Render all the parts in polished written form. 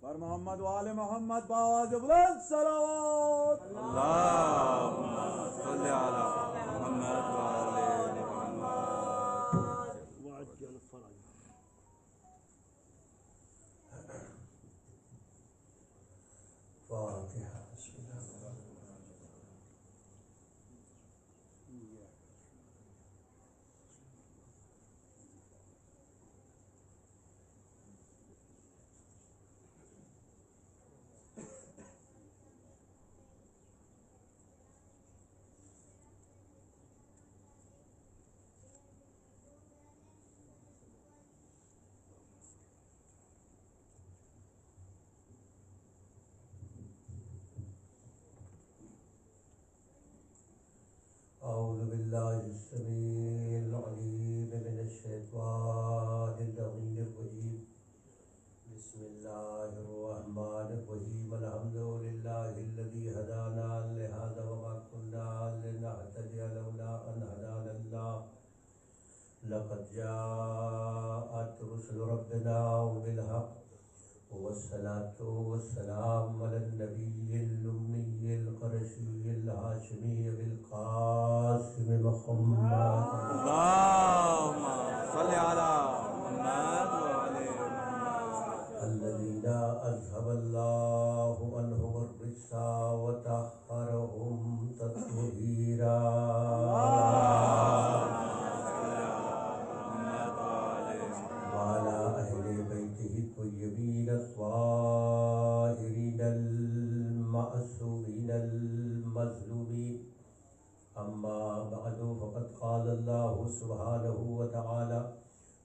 पर मोहम्मद वाले मोहम्मद बावाज़ बुलंद सलावत। अल्लाहुम्मा सल्ली अला मुहम्मद व आले मुहम्मद। फातिहा। औज़ु बिल्लाहि अस्समीइल अलीम मिनश शैतानिर रजीम। बिस्मिल्लाहिर रहमानिर रहीम। अल्हम्दुलिल्लाहिल्लज़ी हदाना लिहाज़ा व मा कुन्ना लिनहतदिया लौला अन हदानल्लाह। लक़द जाअत रुसुलु रब्बिना बिल हक़्क़ वस्सलातु वस्सलामु अलन नबिय्यिल उम्मिय्यिल क़ुरैशिय्यिल हाशिमिय्यिल क़ासिम मुहम्मद। अल्लाहुम्मा सल्ली अला मुहम्मद व आले मुहम्मद। अल्लज़ीना अज़हबल्लाहु अन्हुमुर रिज्सा व तह्हरहुम तत्हीरा। वाला अहले बैतिही तय्यबीन त्वाहिरीनल मअसूमीनल मज़लूमीन। अम्मा बअदु फ़क़द क़ालल्लाहु सुब्हानहु व तआला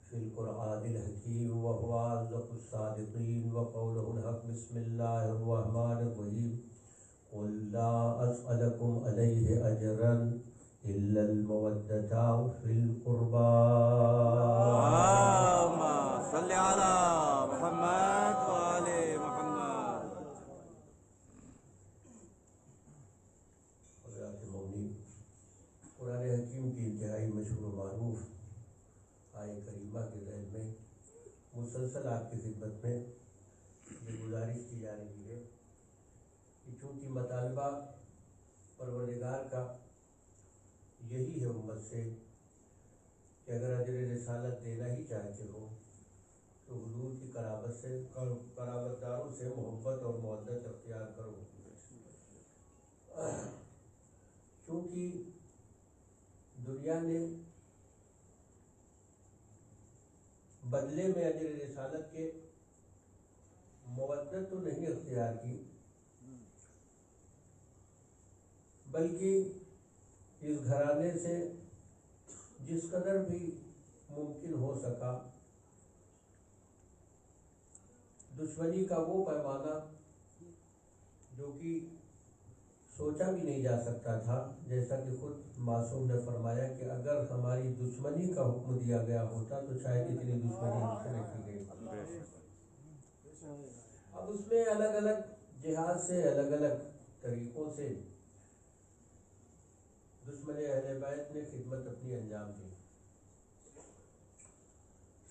फ़िल क़ुरआनिल हकीम व हुवा अस्दक़ुस सादिक़ीन व क़ौलुहुल हक़। बिस्मिल्लाहिर रहमानिर रहीम। क़ुल ला अस्अलुकुम अलैहि अजरन इल्लल मवद्दता फ़िल क़ुरबा। अल्लाहुम्मा सल्ली अला मुहम्मद व आले मुहम्मद। हज़रात मौलवी कुरान हकीम की इंतहाई मशहूर मारूफ आय करीमा के ज़हन में मुसलसल आपकी खिदमत में ये गुजारिश की जा रही है कि चूँकि मतालबा परवरदिगार का यही है उम्मत से कि अगर अजर रिसालत देना ही चाहते हो तो हुजूर की कराबतदारों से मोहब्बत और मुवद्दत अख्तियार करो। क्योंकि दुनिया ने बदले में अजर रिसालत के मुवद्दत तो नहीं अख्तियार की, बल्कि इस घराने से जिस कदर भी मुमकिन हो सका दुश्मनी का वो पैमाना जो कि सोचा भी नहीं जा सकता था, जैसा कि खुद मासूम ने फरमाया कि अगर हमारी दुश्मनी का हुक्म दिया गया होता तो शायद इतनी दुश्मनी हमसे नहीं की गई। अब उसमें अलग अलग जिहाद से अलग अलग तरीकों से दुश्मन अहले बैत ने खिदमत अपनी अंजाम दी।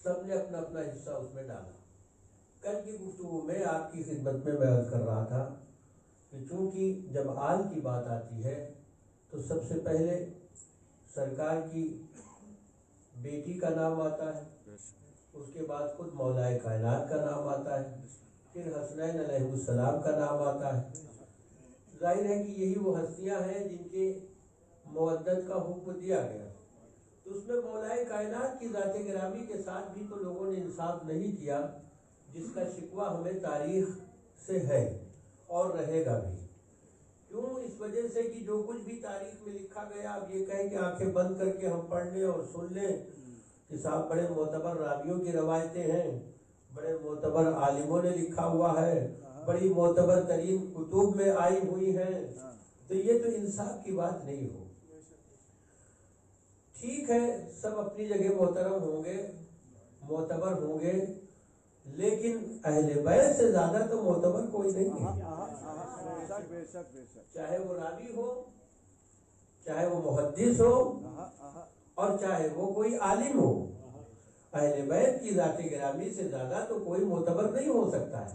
सब ने अपना अपना हिस्सा उसमें डाला। कल की गुफ्तगू में आपकी खिदमत में मैं अर्ज कर रहा था कि चूंकि जब आल की बात आती है तो सबसे पहले सरकार की बेटी का नाम आता है, उसके बाद खुद मौलाए कायनात का नाम आता है, फिर हसनैन अलैहिस्सलाम का नाम आता है। जाहिर है कि यही वो हस्तियां हैं जिनके मुवद्दत का हुक्म दिया गया। तो उसमें मौलाए कायनात की ज़ात गिरामी के साथ भी तो लोगों ने इंसाफ नहीं किया, जिसका शिकवा हमें तारीख से है और रहेगा भी। क्यों? इस वजह से कि जो कुछ भी तारीख में लिखा गया, अब ये कहें कि आंखें बंद करके हम पढ़ लें और सुन लें कि साहब बड़े मोतबर रावियों की रवायतें हैं, बड़े मोतबर आलिमों ने लिखा हुआ है, बड़ी मोतबर तरीन कुतुब में आई हुई है, तो ये तो इंसाफ की बात नहीं हो। ठीक है, सब अपनी जगह मोहतरम होंगे, मोतबर होंगे, लेकिन अहले बैत से ज्यादा तो मोतबर कोई नहीं है। चाहे वो रावी हो, चाहे वो मुहद्दिस हो, और चाहे वो कोई आलिम हो। अहले बैत की ज़ात-ए गिरामी से ज्यादा तो कोई मोतबर नहीं हो सकता है।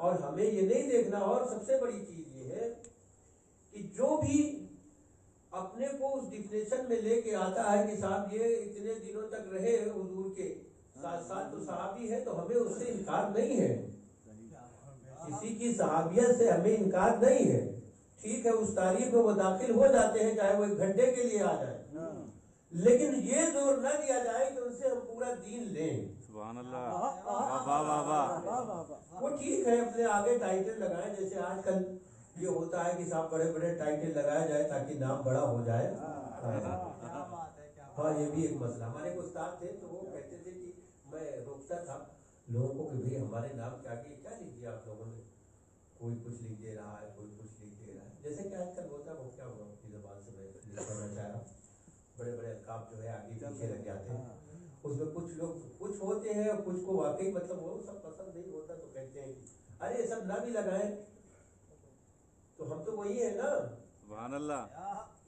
और हमें ये नहीं देखना, और सबसे बड़ी चीज ये है कि जो भी अपने को उस डिफिनेशन में लेके आता है कि साहब ये इतने दिनों तक रहे हुजूर के साथ साथ तो सहाबी है, तो हमें उससे इनकार नहीं है, किसी की सहाबियत से हमें इनकार नहीं है। ठीक है, उस तारीफ में वो दाखिल हो जाते हैं, चाहे वो 1 घंटे के लिए आ जाए, लेकिन ये जोर न दिया जाए कि उनसे हम पूरा दीन लें। सुभान अल्लाह, वाह वाह वाह। वो ठीक है, अपने आगे टाइटल लगाए, जैसे आजकल ये होता है कि साहब बड़े बड़े टाइटल लगाया जाए ताकि नाम बड़ा हो जाए। हाँ, ये भी एक मसला। हमारे एक उस्ताद थे तो वो कहते थे कि मैं रोकता था लोगों को कि भाई हमारे नाम के आगे क्या लिख दिया आप लोगों ने, कोई कुछ लिख दे रहा है, कोई कुछ लिख दे रहा है, जैसे कि आजकल होता है। वो क्या हुआ अपनी ज़बान से मैं करना चाह रहा, बड़े बड़े अलकाब जो है आगे पीछे लग जाते हैं, उसमें कुछ लोग कुछ होते हैं और कुछ को वाकई मतलब वो सब पसंद नहीं होता, तो कहते हैं कि अरे सब ना भी लगाएं तो हम तो वही है ना। सुभान अल्लाह।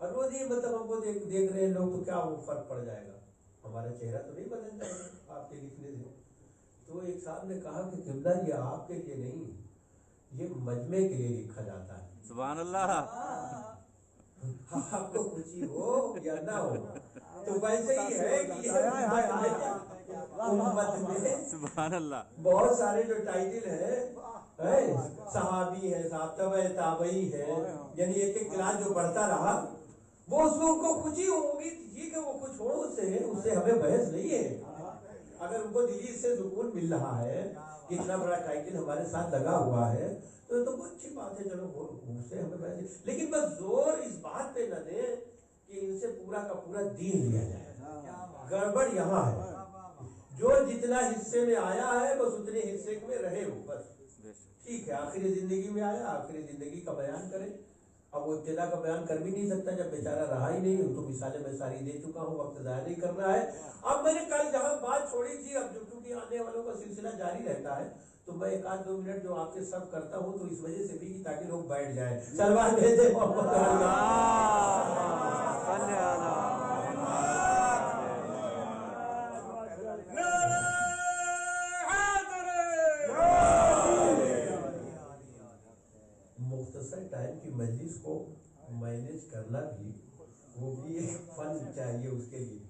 और रोज ये मतलब हमको देख रहे हैं लोग, तो क्या वो फर्क पड़ जाएगा, हमारा चेहरा तो नहीं बदल जाएगा आपके लिखने से। तो एक साहब ने कहा कि किबला ये आपके लिए नहीं, ये मजमे के लिए लिखा जाता है। सुभान अल्लाह। आपको खुशी हो या ना हो, तो वैसे ही है कि उम्मत में सुभान अल्लाह बहुत सारे जो टाइटल है सहाबी है, साहब तबे ताबई है, यानी एक एक क्लास जो बढ़ता रहा, वो उसमें उनको खुशी होगी, ठीक है, वो कुछ हो उससे हमें बहस नहीं है। अगर उनको दिल्ली से सुकून मिल रहा है कि इतना बड़ा टाइटल हमारे साथ लगा हुआ है, तो बहुत अच्छी बात है, चलो उससे हमें बहस, लेकिन बस जोर इस बात पे न दे कि इनसे पूरा का पूरा दीन लिया जाए। गड़बड़ यहाँ है, जो जितना हिस्से में आया है बस उतने हिस्से में रहे हो, बस ठीक है। आखिरी जिंदगी में आया, आखिरी जिंदगी का बयान करे। अब वो इब्तिदा का बयान कर भी नहीं सकता जब बेचारा रहा ही नहीं, तो मिसालें मैं सारी दे चुका हूँ, वक्त ज़ाया नहीं करना है। अब मैंने कल जहाँ बात छोड़ी थी, अब जो क्योंकि आने वालों का सिलसिला जारी रहता है, तो मैं 1-2 मिनट जो आपके सब करता हूँ, तो इस वजह से भी ताकि लोग बैठ जाए। सलमान भेजे मुख्तसर टाइम की मजलिस को मैनेज करना भी, वो भी एक फन चाहिए उसके लिए।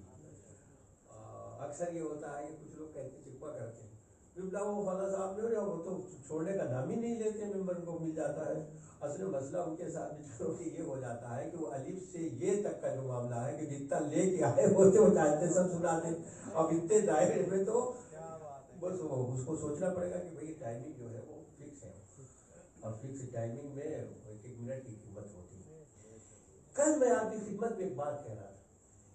अक्सर ये होता है कि कुछ लोग कहते चिपका करते हैं, बिबला वो फला साहब ने, वो तो छोड़ने का नाम ही नहीं लेते, मेंबर को मिल जाता है। असल मसला उनके साथ भी ये हो जाता है कि वो अलिफ से ये तक का जो मामला है कि जितना लेके आए होते वो जानते सब सुनाते। अब इतने दायरे में तो बस उसको सोचना पड़ेगा कि भाई टाइमिंग जो है वो फिक्स है, और फिक्स टाइमिंग में 1-1 मिनट की कीमत होती है। कल मैं आपकी खिदमत में एक बात कह रहा था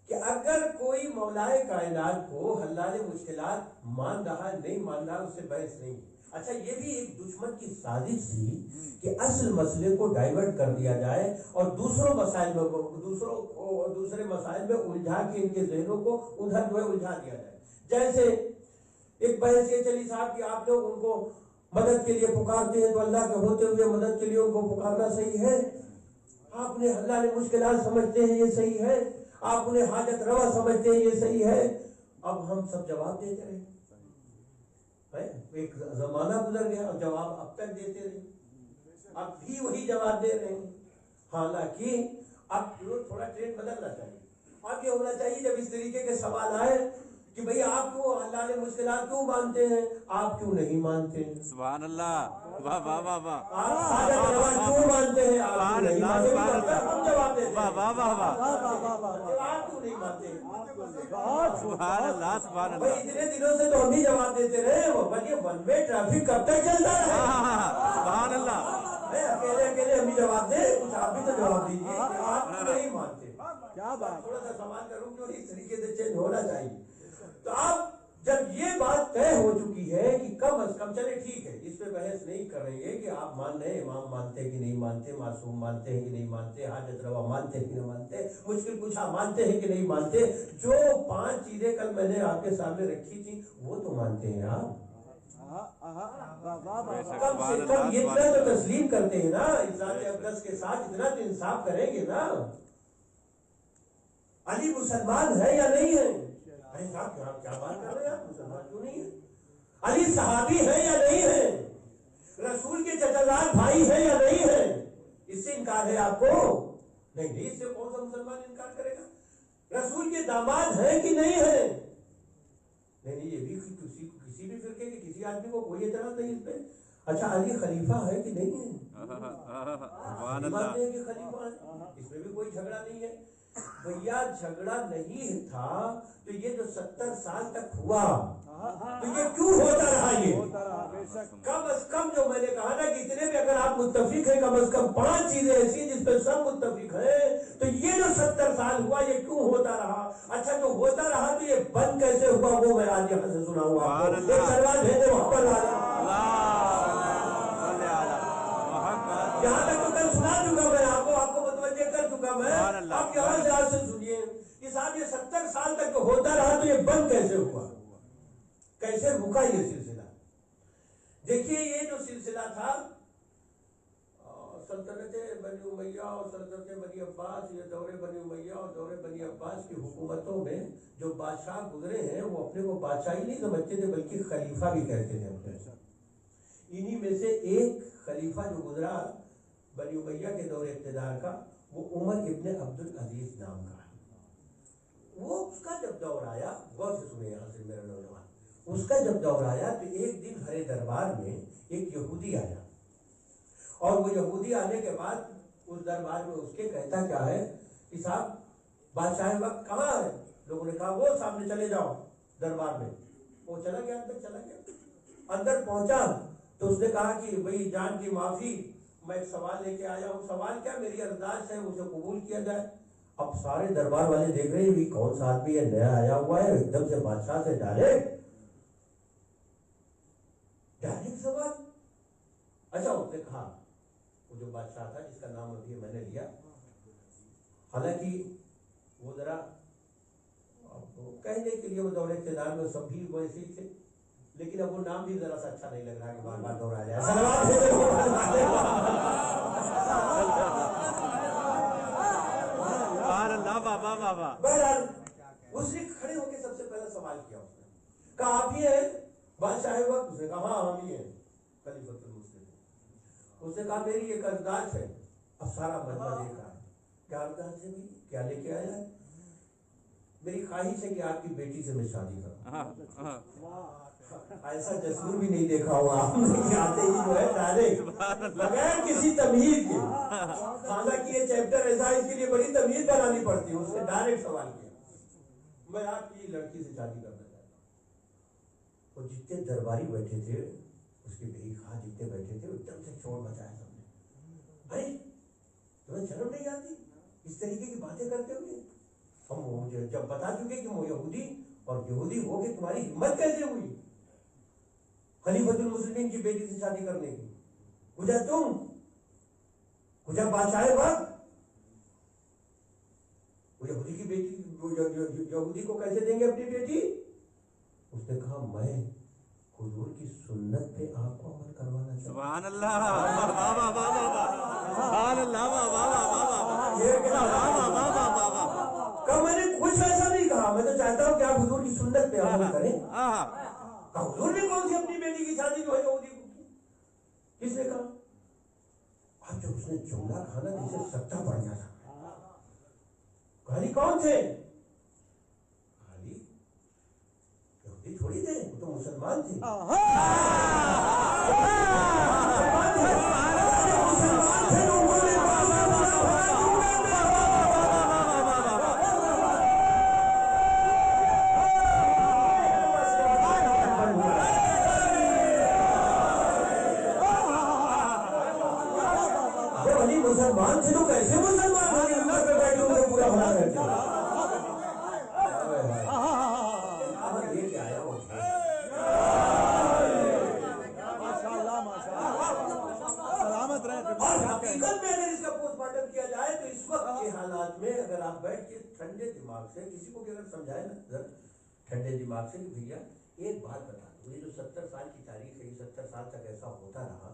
कि अगर कोई मौलाए कायनात को हल्लाले मुश्किलात मान रहा है, नहीं मान रहा, उससे बहस नहीं। अच्छा, ये भी एक दुश्मन की साजिश थी कि असल मसले को डाइवर्ट कर दिया जाए और दूसरे मसाइल में उलझा के इनके जहनों को उधर जो है उलझा दिया जाए। जैसे एक बहस ये चली साहब कि आप लोग उनको मदद के लिए पुकारते हैं, तो अल्लाह के होते हुए मदद के लिए उनको पुकारना सही है? आपने हल्लाले मुश्किलात समझते हैं, ये सही है? आप उन्हें हाजत रवा समझते हैं, ये सही है? अब हम सब जवाब देते रहे, एक जमाना गुजर गया और जवाब अब तक देते रहे, अब भी वही जवाब दे रहे हैं। हालांकि अब थोड़ा ट्रेंड बदलना चाहिए। अब ये होना चाहिए जब इस तरीके के सवाल आए कि भाई आप क्यों हल्लाले मुश्किलात क्यों मानते हैं, आप क्यों नहीं मानते? सुभान अल्लाह, वाह वाह वाह वाह। आप हाजत रवा क्यों मानते हैं, आप क्यों नहीं मानते? हम जवाब देते हैं, वाह वाह वाह वाह। आप क्यों नहीं मानते? सुभान अल्लाह, सुभान भाई अल्लाह। इतने दिनों से तो हम ही जवाब देते रहे, ये वन वे ट्रैफिक कब तक चलता है? सुभान अल्लाह। अकेले अकेले हम ही जवाब दे, कुछ आप भी तो जवाब दीजिए, आप क्यों नहीं मानते? क्या बात। थोड़ा सा सवाल करूँ जो इस तरीके से चेंज होना चाहिए। तो अब जब ये बात तय हो चुकी है कि कम अज कम, चले ठीक है, इस पे बहस नहीं करेंगे कि आप मान रहे हैं, इमाम मानते हैं कि नहीं मानते, मासूम मानते हैं कि नहीं मानते, हाजत रवा मानते हैं कि नहीं मानते, मुश्किल कुछा मानते हैं कि नहीं मानते। जो 5 चीजें कल मैंने आपके सामने रखी थी वो तो मानते हैं आप, कम से कम ये इतना तो तस्लीम करते हैं ना, इस्लाम अक़दस के साथ इतना तो इंसाफ करेंगे ना। अली मुसलमान है या नहीं है? भाई साहब क्या क्या बात कर रहे हैं आप, मुसलमान क्यों नहीं है? अली सहाबी है या नहीं है? रसूल के चचाजाद भाई है या नहीं है? इससे इनकार है आपको? नहीं नहीं, इससे कौन सा मुसलमान इनकार करेगा? रसूल के दामाद है कि नहीं है? नहीं नहीं, ये भी किसी भी फिरके के किसी आदमी को कोई एतराज नहीं इस पे। अच्छा, अली खलीफा है कि नहीं है? मानते हैं कि खलीफा है, इसमें भी कोई झगड़ा नहीं है। भैया झगड़ा नहीं था तो ये जो 70 साल तक हुआ तो ये क्यों होता रहा? ये कम अज कम जो मैंने कहा ना कि इतने में अगर आप मुत्तफिक हैं, कम अज कम 5 चीजें ऐसी जिसपे सब मुत्तफिक हैं, तो ये जो 70 साल हुआ ये क्यों होता रहा? अच्छा, जो होता रहा तो ये बंद कैसे हुआ वो मैं आज यहाँ से सुनाऊंगा आपको। एक सलवार भेजे मोहब्बत यहाँ तक तो कल सुना चुका मैं आपको मुतवज्जे कर चुका मैं। अब यहाँ से आज से सुनिए कि साहब ये 70 साल तक जो होता रहा तो ये बंद कैसे हुआ, कैसे रुका ये सिलसिला? देखिए, ये जो सिलसिला था सल्तनत बनी उमैया और सल्तनत बनी अब्बास, ये दौरे बनी उमैया और दौरे बनी अब्बास की हुकूमतों में जो बादशाह गुजरे हैं वो अपने को बादशाह ही नहीं समझते थे बल्कि खलीफा भी कहते थे अपने। इन्हीं में से एक खलीफा जो गुजरा बनी उमैया के दौरे इक़्तिदार का, वो उमर इब्ने अब्दुल अजीज नाम का है। वो उसका जब दौर आया, गौर से सुने यहाँ से मेरे नौजवान, उसका जब दौर आया तो एक दिन हरे दरबार में एक यहूदी आया और वो यहूदी आने के बाद उस दरबार में उसके कहता क्या है कि साहब बादशाह वक्त कहाँ है? लोगों ने कहा वो सामने चले जाओ दरबार में। वो चला गया, अंदर चला गया। अंदर पहुंचा तो उसने कहा कि भाई जान की माफी, मैं एक सवाल लेके आया हूँ। सवाल क्या? मेरी अरदास है उसे कबूल किया जाए। अब सारे दरबार वाले देख रहे हैं भी कौन सा आदमी है, नया आया हुआ है, एकदम से बादशाह से डायरेक्ट सवाल। अच्छा, उसने कहा, वो जो बादशाह था जिसका नाम अभी मैंने लिया, हालांकि वो जरा कहने के लिए वो दौरे इक़्तिदार में सभी वैसे ही थे, लेकिन अब वो नाम भी जरा सा अच्छा नहीं लग रहा कि बार बार दोहराया जाए। बहरहाल उसने खड़े होकर सबसे पहला सवाल किया। उसने कहा आप ही हैं बादशाह वक्त? उसने कहा हाँ हम ही हैं खलीफतुल मुस्लिमीन। उसने कहा मेरी एक अरदास है। अब सारा मजमा देख रहा है, क्या अरदास है भाई, क्या लेके आया है? मेरी ख्वाहिश है कि आपकी बेटी से मैं शादी करूं। ऐसा जसूर भी नहीं देखा हुआ आपने, आते ही जो है डायरेक्ट बगैर किसी तमीज के, हालांकि ये चैप्टर ऐसा है इसके लिए बड़ी तमीज बनानी पड़ती है। उसने डायरेक्ट सवाल किया, मैं आपकी लड़की से शादी करना चाहता हूँ। और जितने दरबारी बैठे थे, उसके बेई खां जितने बैठे थे, एकदम से शोर मचाया सबने। भाई तुम्हें शर्म नहीं आती इस तरीके की बातें करते हुए? हम मुझे जब बता चुके कि वो यहूदी और यहूदी हो के तुम्हारी हिम्मत कैसे हुई खलीफतुल मुस्लिमीन की बेटी से शादी करने की? गुजा तुम, गुजा बादशाह वक्त, वो यहूदी की बेटी, यहूदी को कैसे देंगे अपनी बेटी? उसने कहा मैं हुजूर की सुन्नत पे आपको अमल करवाना चाहता हूं। सुभान अल्लाह, सुभान अल्लाह। कब मैंने कुछ ऐसा नहीं कहा, मैं तो चाहता हूं कि आप हुजूर की सुन्नत पे अमल करें। हुजूर ने कौन सी अपनी बेटी की शादी जो है यहूदी को की? किसने कहा? अब जब उसने जुमला खाना जैसे सट्टा पड़ गया था। गाली कौन थे? गाली यहूदी थोड़ी थे, वो तो मुसलमान थे। मुसलमान थे लोगों ने मुसलमान थे तो कैसे मुसलमान हो गए? ऊपर पे बैठे उनको पूरा भला करते लेके आया वो। सलामत रहे। और हकीकत में अगर इसका पोस्टमार्टम किया जाए तो इस वक्त के हालात में अगर आप बैठ के ठंडे दिमाग से किसी को भी अगर समझाए ना ठंडे दिमाग से कि भैया एक बात बता दो, ये जो 70 साल की तारीख है, 70 साल तक ऐसा होता रहा।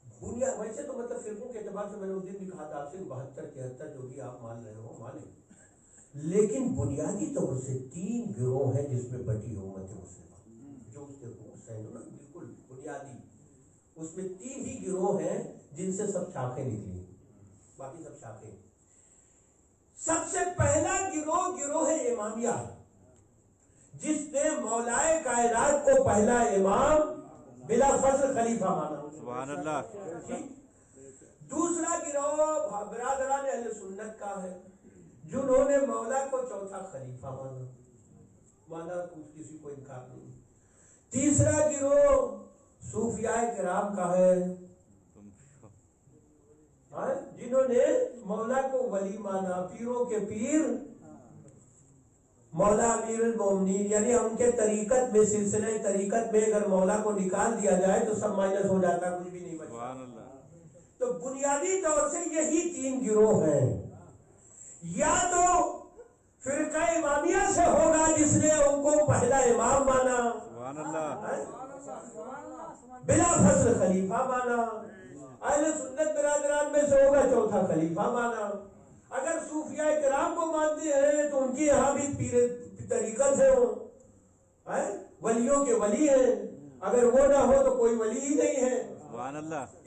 दुनिया वैसे तो मतलब फिल्मों के एतबार से मैंने उस दिन भी कहा था आपसे 72, 73 जो भी आप मान रहे हो माने, लेकिन बुनियादी तौर से 3 गिरोह हैं जिसमें बटी है उम्मत मुस्लिमा, जो उसके ना बिल्कुल बुनियादी, उसमें 3 ही गिरोह हैं जिनसे सब शाखें निकली, बाकी सब शाखें। सबसे पहला गिरोह इमामिया, जिसने मौलाए कायनात को पहला इमाम बिला फजल खलीफा माना। सुभान अल्लाह। दूसरा गिरोह बिरादरान अहले सुन्नत का है, जिन्होंने मौला को चौथा खलीफा माना किसी को इनकार नहीं। तीसरा गिरोह सूफियाए किराम का है, जिन्होंने मौला को वली माना, पीरों के पीर मौला अमीरुल मोमिनीन, यानी उनके तरीकत में, सिलसिले तरीकत में अगर मौला को निकाल दिया जाए तो सब माइनस हो जाता, कुछ भी नहीं बचता। तो बुनियादी तौर से यही 3 गिरोह हैं। या तो फिरका इमामिया से होगा जिसने उनको पहला इमाम माना, बिला फजल खलीफा माना। अहले सुन्नत बिरादरान में से होगा चौथा खलीफा माना। अगर सूफिया किराम को मानते हैं तो उनकी यहाँ भी पीर तरीकत है, वो वलियों के वली हैं, अगर वो ना हो तो कोई वली ही नहीं है।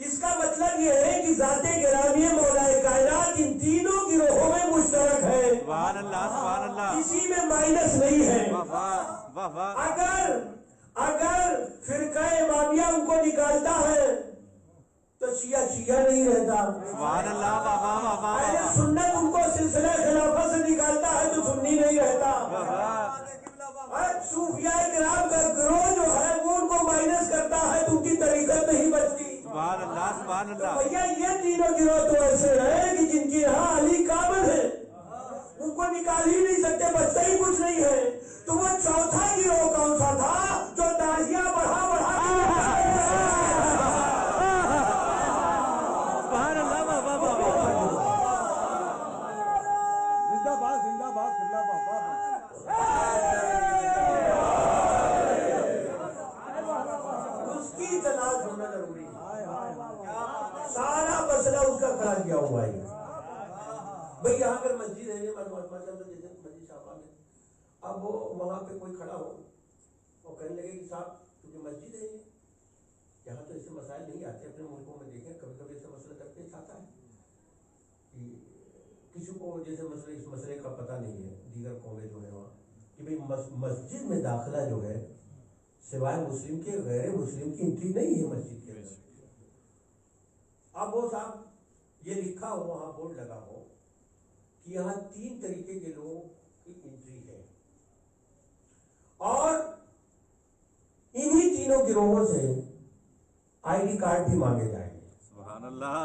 इसका मतलब ये है कि ज़ाते गिरामी मौलाए कायनात इन तीनों गिरोहों में मुश्तरक है, किसी में माइनस नहीं है। अगर फिरका इमामिया उनको निकालता है तो शिया नहीं रहता। अहले सुन्नत उनको सिलसिला खिलाफत से निकालता है तो सुन्नी नहीं रहता। सूफिया किराम का गिरोह जो है वो उनको माइनस करता है तो उनकी तरीकत नहीं बचती। तो भैया ये तीनों गिरोह तो ऐसे हैं कि जिनकी यहाँ अली कामिल है, उनको निकाल ही नहीं सकते, बचता ही कुछ नहीं है। तो वो चौथा गिरोह कौन सा था जो दाढ़ियां बढ़ा जिंदाबाद उसकी तलाश होना जरूरी है। सारा मसला उसका खड़ा किया हुआ है। भाई यहाँ अगर मस्जिद है, मस्जिद शाहबाग में, अब वो वहां पे कोई खड़ा हो और कहने लगे कि साहब क्योंकि मस्जिद है, यहाँ तो ऐसे मसाइल नहीं आते, अपने मुल्कों में देखें कभी कभी ऐसे मसला दरपेश आता है कि किसी को जैसे इस मसले का पता नहीं है, दीगर कौमें जो है वहाँ, कि भाई मस्जिद में दाखिला जो है सिवाय मुस्लिम के गैर मुस्लिम की एंट्री नहीं है मस्जिद के अंदर। अब वो साहब ये लिखा हो, वहां बोर्ड लगा हो कि यहाँ 3 तरीके के लोगों की एंट्री है और इन्हीं तीनों गिरोहों से आईडी कार्ड भी मांगे जाएंगे। सुभान अल्लाह,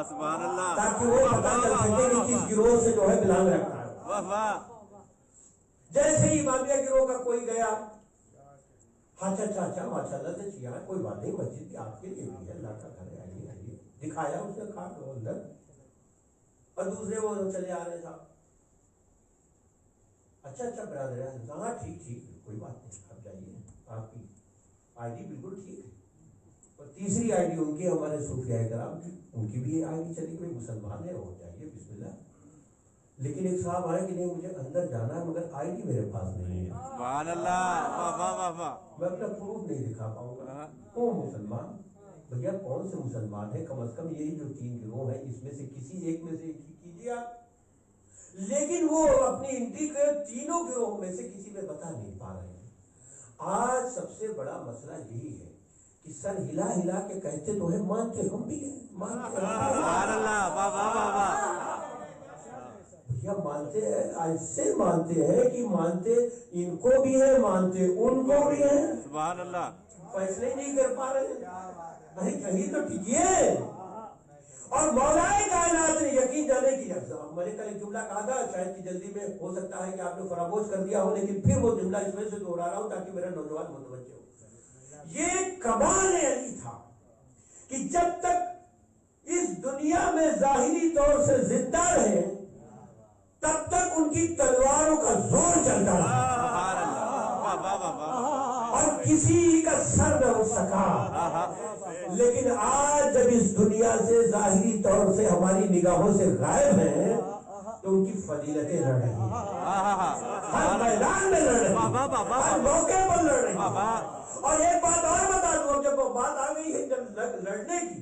ताकि वो पता चल सके कि किस गिरोह से जो है बिलोंग रखता है। जैसे ही इमामिया गिरोह का कोई गया, अच्छा माशाल्लाह से किया है, कोई बात नहीं, मस्जिद आपके लिए भी है, अल्लाह का घर है, आइए दिखाया उसने कार्ड अंदर, और दूसरे वो चले आ रहे साहब, अच्छा ब्रदर है, हाँ ठीक कोई बात नहीं, आप जाइए, आपकी आईडी बिल्कुल ठीक है। और तीसरी आईडी उनकी, हमारे सूफिया किराम की, उनकी भी आईडी चली गई, मुसलमान है, हो जाइए बिस्मिल्लाह। लेकिन एक साहब आए कि नहीं मुझे अंदर जाना है मगर आईडी मेरे पास नहीं है। सुभान अल्लाह, मैं अपना प्रूफ नहीं दिखा पाऊंगा। वो मुसलमान, भैया कौन से मुसलमान है, कम से कम यही जो 3 गिरोह है इसमें से किसी एक में से एंट्री कीजिए आप। लेकिन वो अपनी एंट्री के तीनों गिरोह में से किसी में बता नहीं पा रहे हैं। आज सबसे बड़ा मसला यही है कि सर हिला के कहते तो है, मानते हम भी हैं, भैया मानते हैं, ऐसे मानते हैं कि मानते इनको भी है, मानते उनको भी है, सुभान अल्लाह, फैसले नहीं कर पा रहे। भाई कहीं तो ठीक है। और मौलाए कायनात ने यकीन जाने की, मैंने कल एक जुमला कहा था, शायद की जल्दी में हो सकता है कि आपने फरामोश कर दिया हो, लेकिन फिर वो जुमला इस वजह से दोहरा रहा हूं ताकि मेरा नौजवान मुतवज्जे हो। ये कमाल अली था कि जब तक इस दुनिया में जाहिरी तौर से जिंदा रहे तब तक उनकी तलवारों का जोर चलता रहा और किसी का सर न उठ सका। लेकिन आज जब इस दुनिया से जाहिरी तौर से हमारी निगाहों से गायब है तो उनकी फजीलतें लड़ रही हैं, हर मैदान में लड़ रही हैं, हर मौके पर लड़ रही हैं। और एक बात और बता दूं, जब बात आ गई है जब लड़ने की,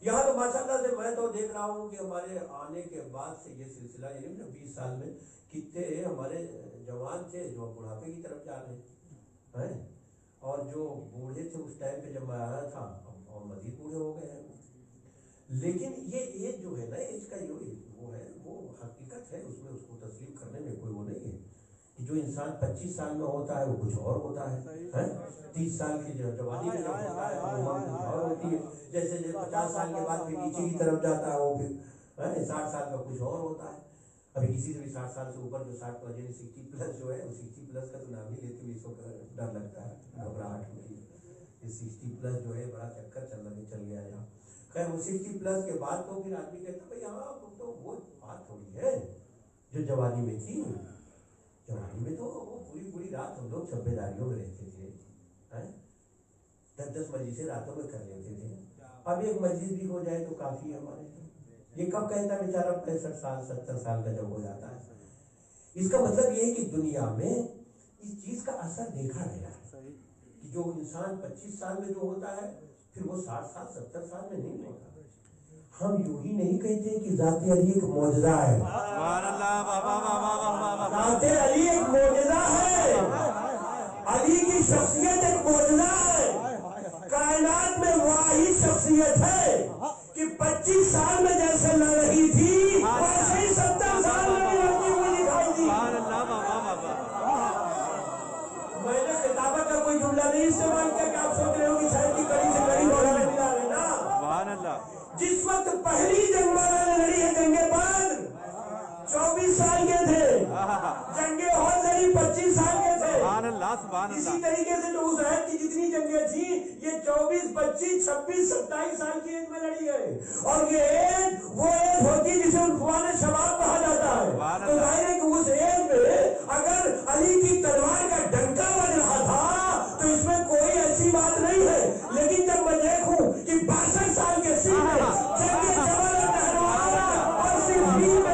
यहाँ तो माशाल्लाह से मैं तो देख रहा हूँ कि हमारे आने के बाद से ये सिलसिला, ये 20 साल में कितने हमारे जवान थे जो बुढ़ापे की तरफ जा रहे हैं, और जो बूढ़े थे उस टाइम पे जब मैं आया था और मजीद बूढ़े हो गए हैं। लेकिन ये एज जो है ना, एज का जो वो है वो हकीकत है, उसमें उसको तस्लीम करने में कोई वो नहीं है कि जो इंसान 25 साल में होता है वो कुछ और होता है, 30 साल की जवानी में जब होता है वो कुछ और होती है, जैसे 50 साल के बाद फिर नीचे की तरफ जाता है वो फिर 60 साल का कुछ और होता है। अभी किसी से भी 60 साल से ऊपर जो 60 यानी 60 प्लस जो है, वो 60 प्लस का तो नाम ही लेते हुए इसको डर लगता है, घबराहट होती है। ये 60 प्लस जो है बड़ा चक्कर चल गया यहाँ। खैर वो 60 प्लस के बाद तो फिर आदमी कहता भाई हाँ तो वो बात थोड़ी है जो जवानी में थी। जवानी में तो वो पूरी रात हम लोग छब्बेदारियों में रहते थे, 10-10 मजलिसें रातों में कर लेते थे। अब एक मस्जिद भी हो जाए तो काफी है हमारे लिए। ये कब कहता बेचारा 65 साल 70 साल का जब हो जाता है। इसका मतलब ये है कि दुनिया में इस चीज का असर देखा गया है कि जो इंसान 25 साल में जो होता है फिर वो 60 साल 70 साल में नहीं होता। हम यूं ही नहीं कहते कि ज़ाते अली एक मौजज़ा है, ज़ाते अली एक मौजज़ा है, अली की शख्सियत एक मौजज़ा है। कायनात में वाही शख्सियत है कि 25 साल में जैसे लड़ रही थी वैसे ही 70 साल में भी लड़ती हुई दिखाई दी। मैंने किताबत का कोई जुमला नहीं इस्तेमाल किया कि आप सोच रहे हो कि शायद की कड़ी से कड़ी मौलाना मिला है ना। जिस वक्त पहली जंग मौलाना लड़ी है, जंगे बद्र 24 साल के थे, जंगे और लड़ी 25 साल के थे। इसी तरीके से जो उस अहद की जितनी जंगें थी ये 24, 25, 26, 27 साल की एज में लड़ी है। और ये एज वो एज होती है जिसे उन्फान शबाब कहा जाता है। तो जाहिर है कि उस एज में अगर अली की तलवार का डंका बज रहा था तो इसमें कोई ऐसी बात नहीं है। लेकिन जब मैं देखूं कि 62 साल के सिंह में जंगे जमल पहलवान और सिर्फ ही में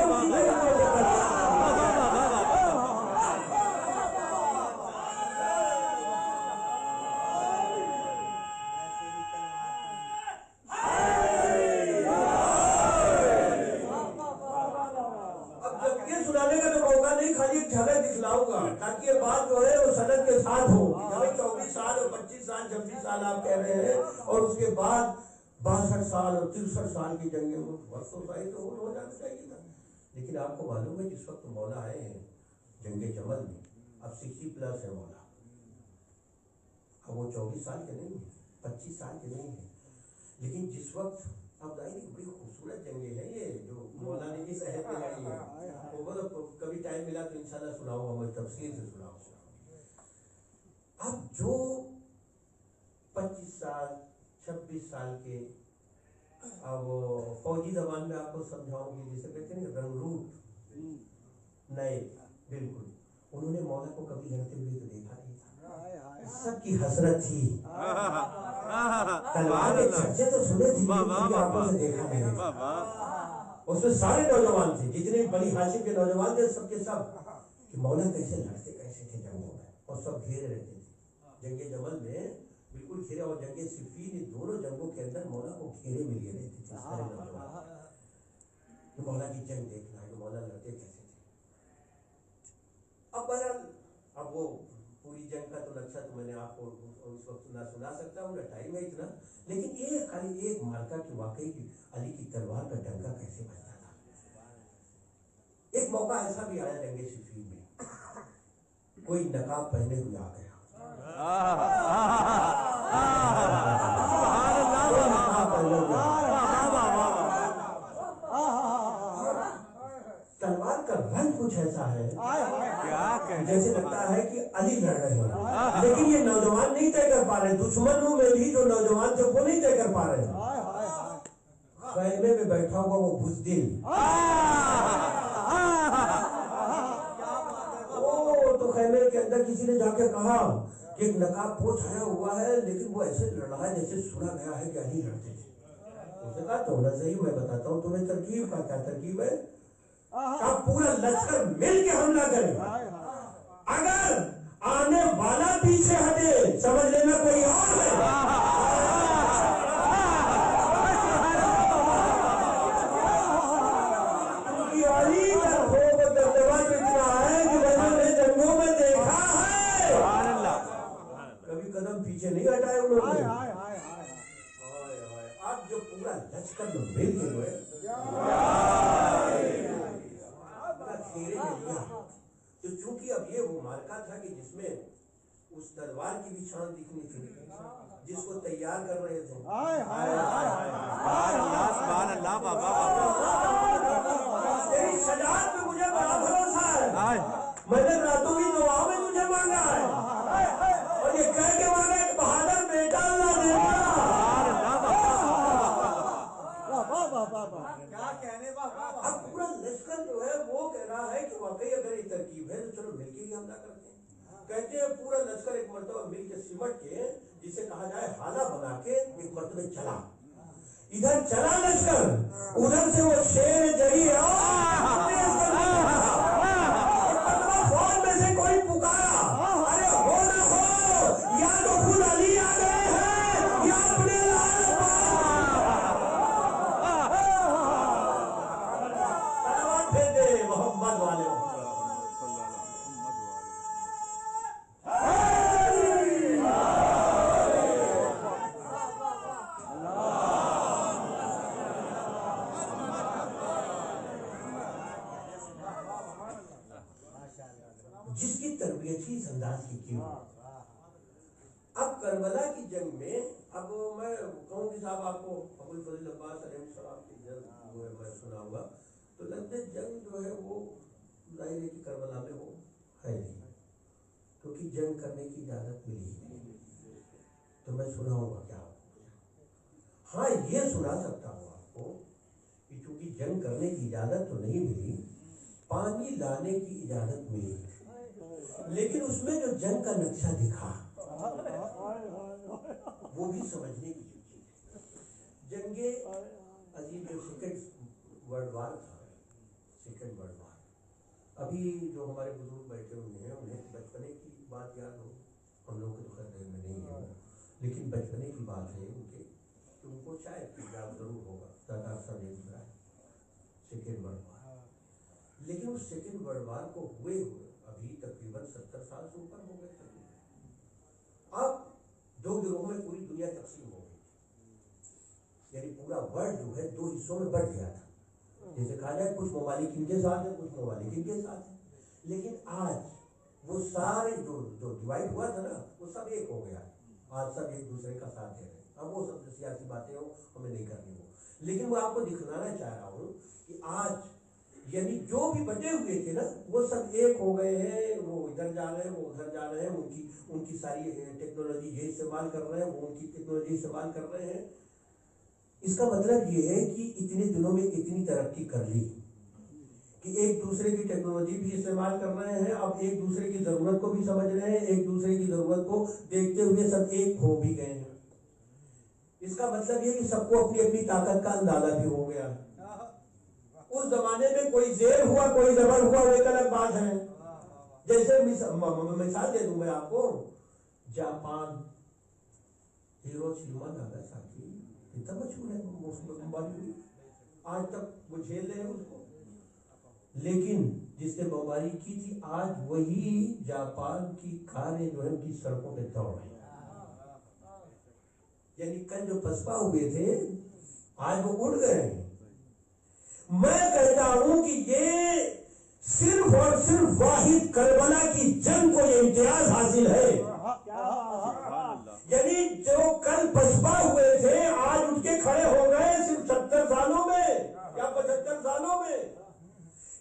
ताकि ये बात जो है वो सनद के साथ हो। 24 साल और 25 साल 26 साल आप कह रहे हैं और उसके बाद 62 साल और 63 साल की जंगे तो हो जाना चाहिए था। लेकिन आपको मालूम है जिस वक्त मौला आए हैं जंगे जमल में, अब 60 प्लस है मौला, अब वो 24 साल के नहीं है, 25 साल के नहीं है। लेकिन जिस वक्त अब बड़ी खूबसूरत जंगे हैं ये जो मौला ने इस अहद में लड़ी है, वो मतलब कभी टाइम मिला तो इंशाल्लाह सुनाऊंगा, मैं तफसील से सुनाऊंगा। अब जो 25 साल 26 साल के, अब फौजी जबान में आपको समझाऊंगी, जिसे कहते हैं रंगरूट नए, बिल्कुल उन्होंने मौला को कभी लड़ते हुए तो देखा नहीं था। सबकी हसरत थी, तलवार के चर्चे तो सुने थे, आंखों से देखा नहीं। उसमें सारे नौजवान थे, जितने बड़ी हाशिम के नौजवान थे सबके सब, कि मौला कैसे लड़ते कैसे थे जंगों में, और सब घेरे रहते थे जंगे जमल में, बिल्कुल घेरे। और जंगे सिफीन, दोनों जंगों के अंदर मौला को घेरे में लिए रहते थे सारे नौजवान। तो मौला की जंग देखना है, मौला लड़ते कैसे थे। अब बहरहाल अब वो पूरी जंग का तो नक्शा तो मैंने आपको उस वक्त ना सुना सकता हूँ, ना टाइम है इतना। लेकिन खाली एक मार्का की वाकई की अली की तलवार का डंका कैसे बजता था। एक मौका ऐसा भी आया जंगे सिफीन में, कोई नकाब पहने हुए आ गया, तलवार का रंग कुछ ऐसा है जैसे लगता है कि अली लड़ रहे हैं। लेकिन ये नौजवान नहीं तय कर पा रहे, दुश्मनों में भी जो नौजवान थे वो नहीं तय कर पा रहे। खैमे में बैठा हुआ वो बुज़दिल, तो खैमे के अंदर किसी ने जाके कहा कि एक नकाबपोश आया हुआ है, लेकिन वो ऐसे लड़ रहा है जैसे सुना गया है कि अली लड़ते थे। उसने कहा तो ना सही, मैं बताता हूँ तुम्हें तरकीब का। क्या तरकीब है? का पूरा लश्कर मिल के हमला करे। अगर आने वाला पीछे हटे समझ लेना कोई और है। जंगों में देखा है कभी कदम पीछे नहीं हटाए उन्होंने। अब जो पूरा लश्कर में मिल के हुए घेरे में लिया, तो चूंकि अब ये वो मार्का था कि जिसमें उस तलवार की भी शान दिखनी थी, जिसको तैयार कर रहे थे। तेरी शजाअत में मुझे बड़ा भरोसा है। मैंने रातों की दुआओं में तुझे मांगा है और ये कह के मांगा एक बहादुर बेटा अल्लाह देगा। क्या कहने अब पूरा लश्कर जो है वो कह रहा है कि वाकई अगर ये तरकीब है तो चलो मिलके ही हमला करते हैं। कहते हैं पूरा लश्कर एक मर्तबा मिल के सिमट के, जिसे कहा जाए हाला बना के, एक मर्तबे चला। इधर चला लश्कर, उधर से वो शेर जरी फौज में से कोई पुकारा, अरे हो ना हो, या तो खुद अली आ गए हैं या अपने लाल फेंक दे मोहम्मद वाले। जिसकी तरबियत ही इस अंदाज की हो। अब करबला की जंग में, अब मैं कहूँ कि साहब आपको अबुल फजल अब्बास अलैहिस्सलाम की जंग जो है मैं सुना हुआ, तो लगता है जंग जो है वो जाहिर है कि करबला में वो है नहीं, क्योंकि जंग करने की इजाजत मिली ही नहीं। तो मैं सुनाऊंगा क्या आपको? हाँ, ये सुना सकता हूँ आपको कि चूंकि जंग करने की इजाजत तो नहीं मिली, पानी लाने की इजाजत मिली, लेकिन उसमें जो जंग का नक्शा दिखा वो भी समझने की चीज है। जंगे अजीब जो सेकेंड वर्ल्ड वार था, सेकेंड वर्ल्ड वार, अभी जो हमारे बुजुर्ग बैठे हुए हैं उन्हें बचपने की बात याद हो, हम लोग के तो खैर देर में नहीं है, लेकिन बचपने की बात है उनके, तो उनको शायद याद जरूर होगा। ज़्यादा अरसा नहीं गुजरा है सेकेंड वर्ल्ड वार, लेकिन उस सेकेंड वर्ल्ड वार को हुए अभी तकरीबन 70 साल से ऊपर हो गए। अब दो गिरोह में पूरी दुनिया तकसीम हो गई, यानी पूरा वर्ल्ड जो है दो हिस्सों में बढ़ गया था। जैसे कहा जाए कुछ ममालिक इनके साथ है, कुछ ममालिक इनके साथ है, लेकिन आज वो सारे जो डिवाइड हुआ था ना, वो सब एक हो गया। आज सब एक दूसरे का साथ दे रहे हैं। अब वो सब सियासी बातें हो हमें नहीं करनी वो, लेकिन वो आपको दिखलाना चाह रहा हूँ कि आज यानी जो भी बटे हुए थे ना, वो सब एक हो गए हैं। वो इधर जा रहे हैं, वो उधर जा रहे हैं, उनकी सारी टेक्नोलॉजी ये इस्तेमाल कर रहे हैं, वो उनकी टेक्नोलॉजी इस्तेमाल कर रहे हैं। इसका मतलब ये है कि इतने दिनों में इतनी तरक्की कर ली कि एक दूसरे की टेक्नोलॉजी भी इस्तेमाल कर रहे हैं, अब एक दूसरे की जरूरत को भी समझ रहे हैं, एक दूसरे की जरूरत को देखते हुए सब एक हो भी गए हैं। इसका मतलब ये कि सबको अपनी अपनी ताकत का अंदाजा भी हो गया। उस जमाने में कोई जेर हुआ कोई जबर हुआ वो एक अलग बात है। जैसे मिसाल दे दूं मैं आपको, जापान हिरोशिमा नागासाकी इतना मशहूर है, आज तक वो झेल रहे हैं उसको, लेकिन जिसने बमबारी की थी आज वही जापान की कारें जो है उनकी सड़कों पे दौड़ रही, यानी कल जो पसपा हुए थे आज वो उड़ गए हैं। मैं कहता हूं कि ये सिर्फ और सिर्फ वाहिद करबला की जंग को ये इम्तियाज हासिल है। यानी जो कल पसपा हुए थे आज उठ के खड़े हो गए सिर्फ 70 सालों में या 75 सालों में।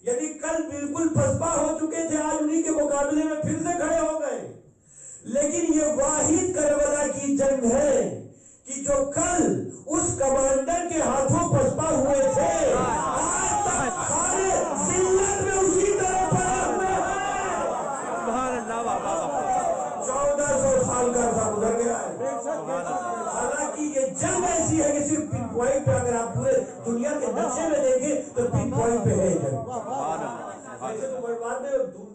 यानी कल बिल्कुल पसपा हो चुके थे, आज उन्हीं के मुकाबले में फिर से खड़े हो गए। लेकिन ये वाहिद करबला की जंग है कि जो कल उस कमांडर के हाथों पसपा हुए थे आज तक सारे जिल्लत में उसी तरह पड़े हुए हैं। 1400 साल का अर्सा गुजर गया है। हालांकि ये जंग ऐसी है कि सिर्फ पिन पॉइंट पे, अगर आप पूरे दुनिया के नक्शे में देखें तो पिन पॉइंट पे है जंग। वैसे तो वर्ल्ड वार में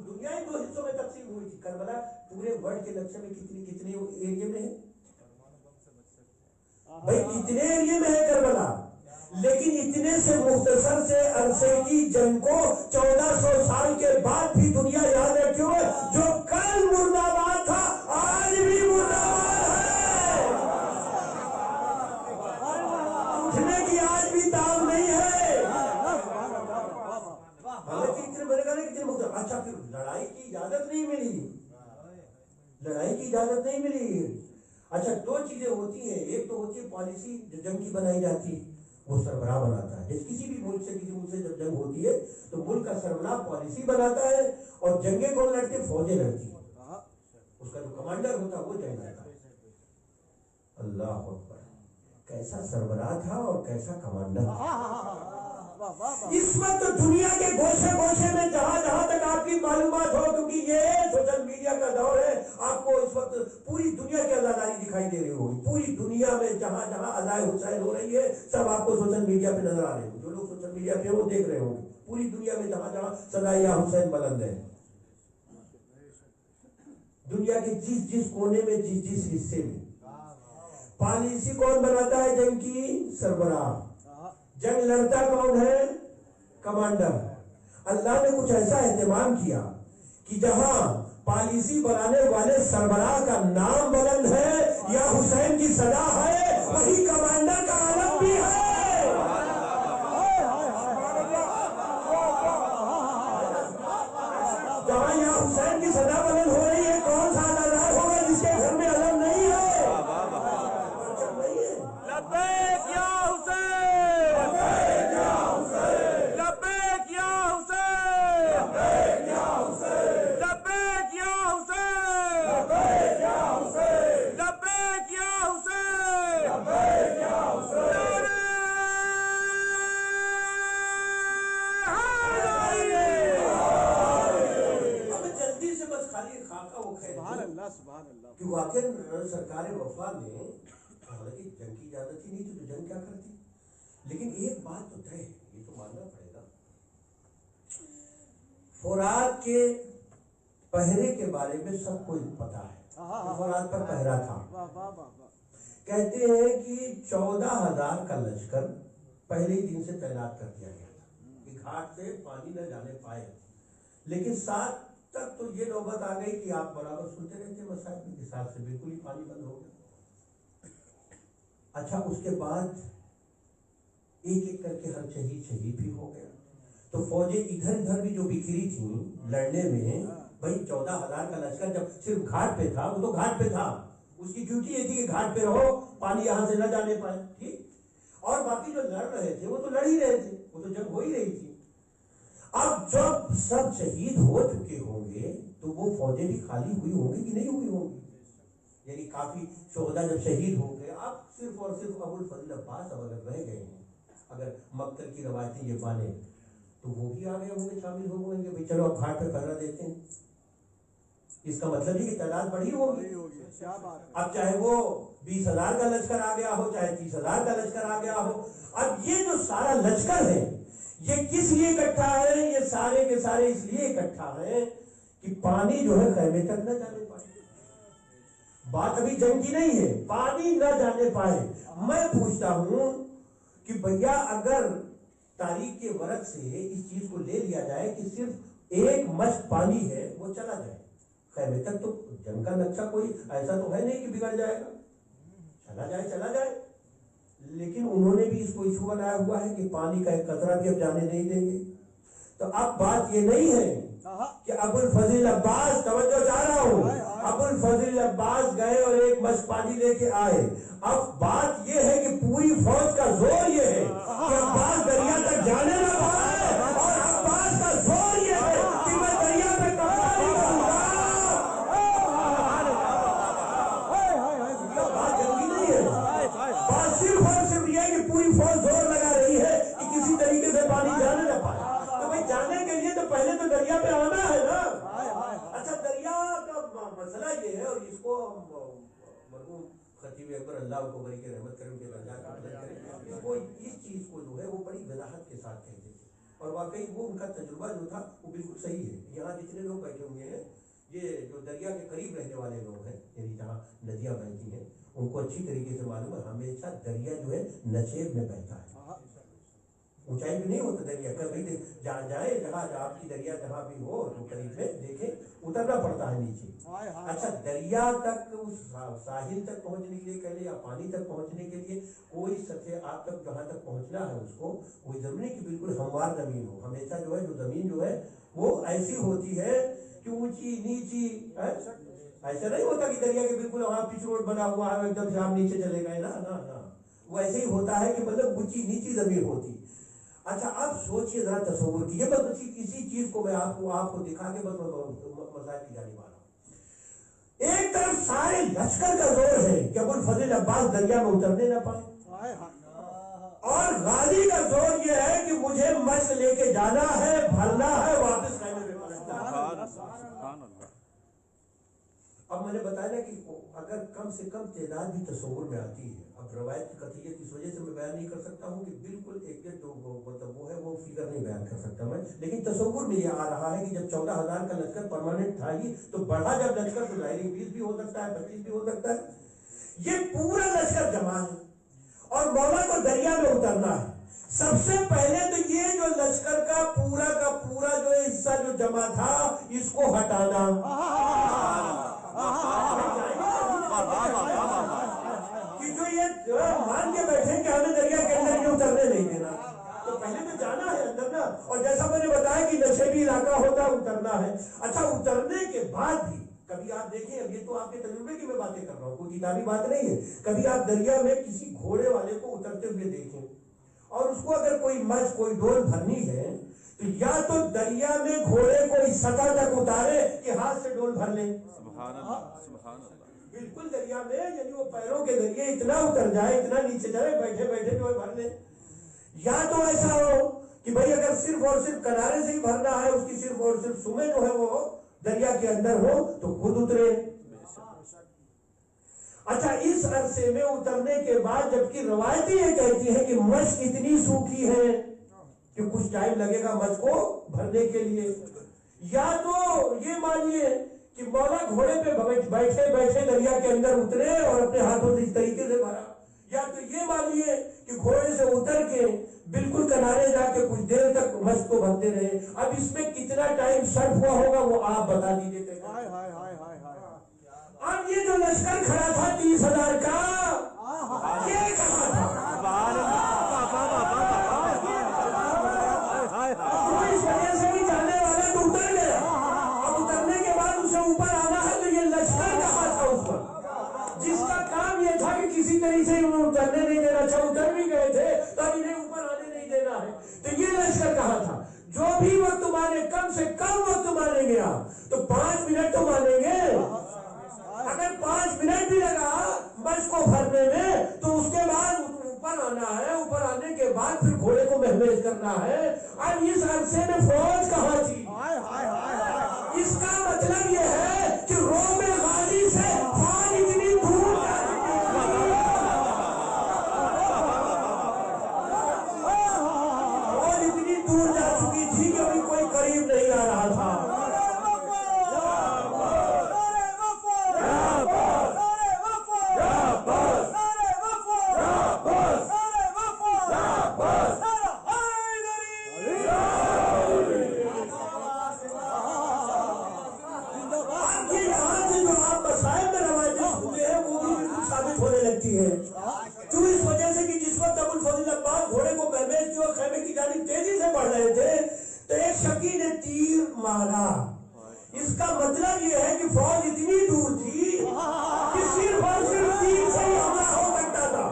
दुनिया ही 2 हिस्सों में तकसीम हुई थी। करबला पूरे वर्ल्ड के नक्शे में कितने एरिया में है भाई? कितने एरिया में है करबला? लेकिन इतने से मुख्तसर से अरसे की जंग को 1400 साल के बाद भी दुनिया याद रखे हुए, जो कल मुर्दाबाद था आज भी मुर्दाबाद है। उठने की आज भी ताब नहीं है। हालांकि इतने बनेगा ना, कितने मुख्तसर। अच्छा, फिर लड़ाई की इजाजत नहीं मिली, लड़ाई की इजाजत नहीं मिली। अच्छा, 2 चीजें होती हैं। एक तो होती है पॉलिसी जो जंग की बनाई जाती है, वो सरबराह बनाता है। जैसे किसी भी मुल्क से किसी मुल्क से जब जंग होती है तो मुल्क का सरबराह पॉलिसी बनाता है, और जंगे कौन लड़ते? फौजें लड़ती है। उसका जो कमांडर होता है वो जंग लड़ता है। अल्लाह अकबर, कैसा सरबराह था और कैसा कमांडर था। इस वक्त दुनिया के गोशे गोशे में जहां जहां तक आपकी मालूमात हो, क्योंकि ये सोशल मीडिया का दौर है, आपको इस वक्त पूरी दुनिया की अजादारी दिखाई दे रही होगी। पूरी दुनिया में जहां जहां अजाए हुसैन हो रही है, सब आपको सोशल मीडिया पे नजर आ रहे होंगे। जो लोग सोशल मीडिया पे वो देख रहे होंगे। पूरी दुनिया में जहां जहां सदाए या हुसैन बुलंद है, दुनिया के जिस जिस कोने में, जिस जिस हिस्से में। पॉलिसी कौन बनाता है जंग की? सरबराह। जंग लड़ता कौन है? कमांडर। अल्लाह ने कुछ ऐसा एहतमाम किया कि जहां पॉलिसी बनाने वाले सरबराह का नाम बुलंद है या हुसैन की सदा है, वही कमांडर का आलम भी है। जहां या हुसैन की सदा बुलंद हो रही है, कौन सा अदादार होगा जिसके घर में अलम नहीं है? लब्बैक या हुसैन, लब्बैक या हुसैन, लब्बैक या हुसैन, लब्बैक या हुसैन, लब्बैक या हुसैन, लब्बैक या हुसैन, लब्बैक या हुसैन, लब्बैक या हुसैन। अब जल्दी से बस खाली खाका वो खेल कि वाकई सरकार वफा में, हालांकि जंग की इजाजत ही नहीं थी तो जंग क्या करती। लेकिन एक बात तो तय है, ये तो मानना पड़ेगा, फुरात के पहरे के बारे में सबको पता है। फुरात पर पहरा था। कहते हैं कि 14,000 का लश्कर पहले ही दिन से तैनात कर दिया गया था कि घाट से पानी न जाने पाए। लेकिन 7 तक तो ये नौबत आ गई कि आप बराबर सुनते रहते मसाइल के हिसाब से बिल्कुल ही पानी बंद हो गया। अच्छा, उसके बाद एक एक करके हर शहीद भी हो गया। तो फौजें इधर इधर भी जो बिखरी थी लड़ने में, भाई 14,000 का लश्कर जब सिर्फ घाट पे था, वो तो घाट पे था, उसकी ड्यूटी ये थी कि घाट पे रहो, पानी यहां से न जाने पाए, ठीक। और बाकी जो लड़ रहे थे वो तो लड़ ही रहे थे, वो तो जंग हो ही रही थी। अब जब सब शहीद हो चुके होंगे तो वो फौजें भी खाली हुई होंगी कि नहीं हुई होंगी? यानी काफी शोहदा जब शहीद हो गए, अब सिर्फ और सिर्फ अबुल फजल अब्बास अब अगर रह गए हैं, अगर मक्तल की रवायतें ये माने, तो वो भी आ गए होंगे, शामिल हो गए भाई चलो अब घाट पे पहरा देते हैं। इसका मतलब ही कि तादाद बढ़ी होगी। अब चाहे वो 20,000 का लश्कर आ गया हो, चाहे 30,000 का लश्कर आ गया हो, अब ये जो सारा लश्कर है ये किस लिए इकट्ठा है? ये सारे के सारे इसलिए इकट्ठा है कि पानी जो है खैमे तक न जाने पाए। बात अभी जंग की नहीं है, पानी न जाने पाए। मैं पूछता हूं कि भैया अगर तारीख के वरक से इस चीज को ले लिया जाए कि सिर्फ एक मश्क पानी है वो चला जाए खैमे तक, तो जंग का नक्शा कोई ऐसा तो है नहीं कि बिगड़ जाएगा, चला जाए। लेकिन उन्होंने भी इसको इशू बनाया हुआ है कि पानी का एक कतरा भी अब जाने नहीं देंगे। तो अब बात ये नहीं है कि अबुल फजील अब्बास, तवज्जो चाह रहा हूं, अबुल फजील अब्बास गए और एक मश्क पानी लेके आए। अब बात ये है कि पूरी फौज का जोर ये है कि अब्बास दरिया तक जाने ना पाए, और अब्बास का जोर ये है कि मैं दरिया पे कब्जा नहीं करूंगा। बात जंगी नहीं है, बात सिर्फ और सिर्फ ये कि पूरी फौज जोर लगा रही है कि किसी तरीके से पानी जाने ना पाए। तो भाई जाने के लिए तो पहले तो दरिया पे आना है ना। अच्छा, दरिया का मसला ये है, और इसको मरहूम खतीब अकबर अल्लाह को बरी के रहमत करें, इसको इस चीज को जो है वो बड़ी वजाहत के साथ कहते थे। और वाकई वो उनका तजुर्बा जो था वो बिल्कुल सही है। यहाँ जितने लोग बैठे हुए हैं, ये जो दरिया के करीब रहने वाले लोग हैं, यानी जहाँ नदियाँ बहती हैं, उनको अच्छी तरीके से मालूम है हमेशा दरिया जो है नशेब में बहता है, ऊंचाई पे नहीं होता दरिया। कभी जहाँ जाए, जहाँ आपकी दरिया जहाँ भी हो तो करीब में देखें, उतरना पड़ता है नीचे। अच्छा, दरिया तक, उस साहिल तक पहुंचने के लिए कह ले या पानी तक पहुंचने के लिए कोई सतह आप तक जहाँ तक पहुंचना है उसको, कोई जरूरी कि बिल्कुल हमवार जमीन हो। हमेशा जो है, जो जमीन जो है वो ऐसी होती है कि ऊंची नीची, ऐसा नहीं होता कि दरिया के बिल्कुल वहां पिच रोड बना हुआ है एकदम से आप नीचे चले गए, ना ना ना, वो ऐसे ही होता है कि मतलब ऊंची नीची जमीन होती। अच्छा, आप सोचिए जरा, तस्वीर कीजिए, बस इसी चीज को मैं आपको दिखा के बस मजाक की जाने वाला हूं। एक तरफ सारे लश्कर का जोर है कि अबुल फजल अब्बास दरिया में उतरने ना पाए, और गाजी का जोर यह है कि मुझे मश्क लेके जाना है, भरना है, वापस खाने में पलटना है। अब मैंने बताया ना कि अगर कम से कम तादाद भी तस्वुर में आती है। अब रवायत की कतईयत इस वजह से मैं बयान नहीं कर सकता हूँ कि बिल्कुल एक मतलब वो है, वो फिगर नहीं बयान कर सकता मैं, लेकिन तस्वुर में ये आ रहा है कि जब 14,000 का लश्कर परमानेंट था ही, तो बढ़ा जब लश्कर तो जाहिर 20 भी हो सकता है, 25 भी हो सकता है। ये पूरा लश्कर जमा है और मौला को दरिया में उतरना है। सबसे पहले तो ये जो लश्कर का पूरा जो हिस्सा जो जमा था, इसको हटाना। कि जो ये मान के बैठे कि हमें दरिया के अंदर ये उतरने नहीं देना, तो पहले तो जाना है अंदर ना। और जैसा मैंने बताया कि नशेबी इलाका होता है, उतरना है। अच्छा, उतरने के बाद भी कभी आप देखें, अब ये तो आपके तजुर्बे की मैं बातें कर रहा हूँ, कोई किताबी बात नहीं है। कभी आप दरिया में किसी घोड़े वाले को उतरते हुए देखें और उसको अगर कोई मश्क, कोई डोल भरनी है, तो या तो दरिया में घोड़े को इस सतह तक उतारे कि हाथ से डोल भर ले, बिल्कुल दरिया में, यानी वो पैरों के जरिए इतना उतर जाए, इतना नीचे जाए, बैठे बैठे जो है भर ले। या तो ऐसा हो कि भाई अगर सिर्फ और सिर्फ किनारे से ही भरना है, उसकी सिर्फ और सिर्फ सुमे जो है वो दरिया के अंदर हो, तो खुद उतरे। अच्छा, इस अरसे में उतरने के बाद, जबकि रवायतें ये कहती है कि मश्क इतनी सूखी है कि कुछ टाइम लगेगा मश्क को भरने के लिए। या तो ये मानिए कि मौला घोड़े पे बैठे बैठे दरिया के अंदर उतरे और अपने हाथों से इस तरीके से भरा। या तो ये मानिए कि घोड़े से उतर के बिल्कुल किनारे जाके कुछ देर तक मश्क को भरते रहे। अब इसमें कितना टाइम सर्फ हुआ होगा वो आप बता दीजिए। अब ये जो लश्कर खड़ा था 30,000 का, ये कहाँ था? इस वजह से भी जाने वाला तो उतर गया। अब उतरने के बाद उसे ऊपर आना है, तो ये लश्कर कहाँ था उस पर, जिसका काम ये था कि किसी तरीके से उतरने नहीं देना। अच्छा, उतर भी गए थे तो अब इन्हें ऊपर आने नहीं देना है, तो ये लश्कर कहाँ था? जो भी वक्त माने, कम से कम वक्त मानेंगे आप तो 5 मिनट तो मानेंगे। अगर 5 मिनट भी लगा मश्क को भरने में, तो उसके बाद ऊपर आना है। ऊपर आने के बाद फिर घोड़े को महमेज करना है। अब इस अरसे में फौज कहाँ थी? इसका मतलब यह है कि रोम गाजी से फौज इतनी दूर जा चुकी थी, फौज इतनी दूर जा चुकी थी कि अभी कोई करीब नहीं आ रहा था। क्यों? इस वजह से कि जिस वक्त अबुल फजल अब्बास घोड़े को महमेज की और खैमे की जानिब तेजी से बढ़ रहे थे, तो एक शकी ने तीर मारा। इसका मतलब यह है कि फौज इतनी दूर थी कि सिर्फ और सिर्फ तीर से ही हमला हो सकता था।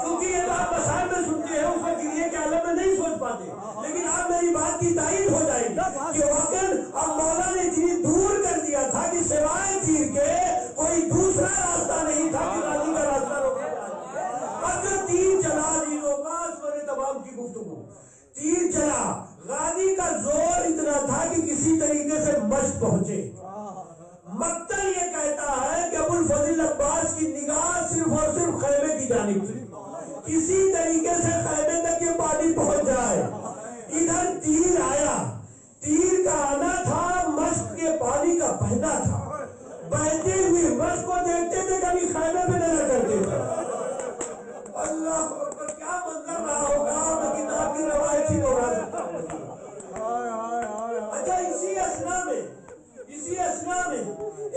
क्योंकि ये बात मसाइल में सुनते हैं, उसमें गिरिए के आलम में नहीं सोच पाते, लेकिन अब मेरी बात की तायीद हो जाएगी कि वाकई अब मौला ने इतनी दूर कर दिया था कि सिवाय तीर के कोई दूसरा रास्ता नहीं था कि गाजी का रास्ता रोका जाए। अब जो तीर चला, तीनों पास मैंने तमाम की गुफ्तगू, तीर चला, गाजी का जोर इतना था कि किसी तरीके से मश्क पहुंचे। मक्तल ये कहता है कि अबुल फजल अब्बास की निगाह सिर्फ और सिर्फ खैमे की जानिब थी, किसी तरीके से खैमे तक ये पानी पहुंच जाए। बाज को देखते थे, कभी खैमे पे नजर करते थे। अल्लाह पर क्या मंजर रहा होगा, लेकिन आपकी रवायत ही दोहरा सकता हूं। अच्छा, इसी असना में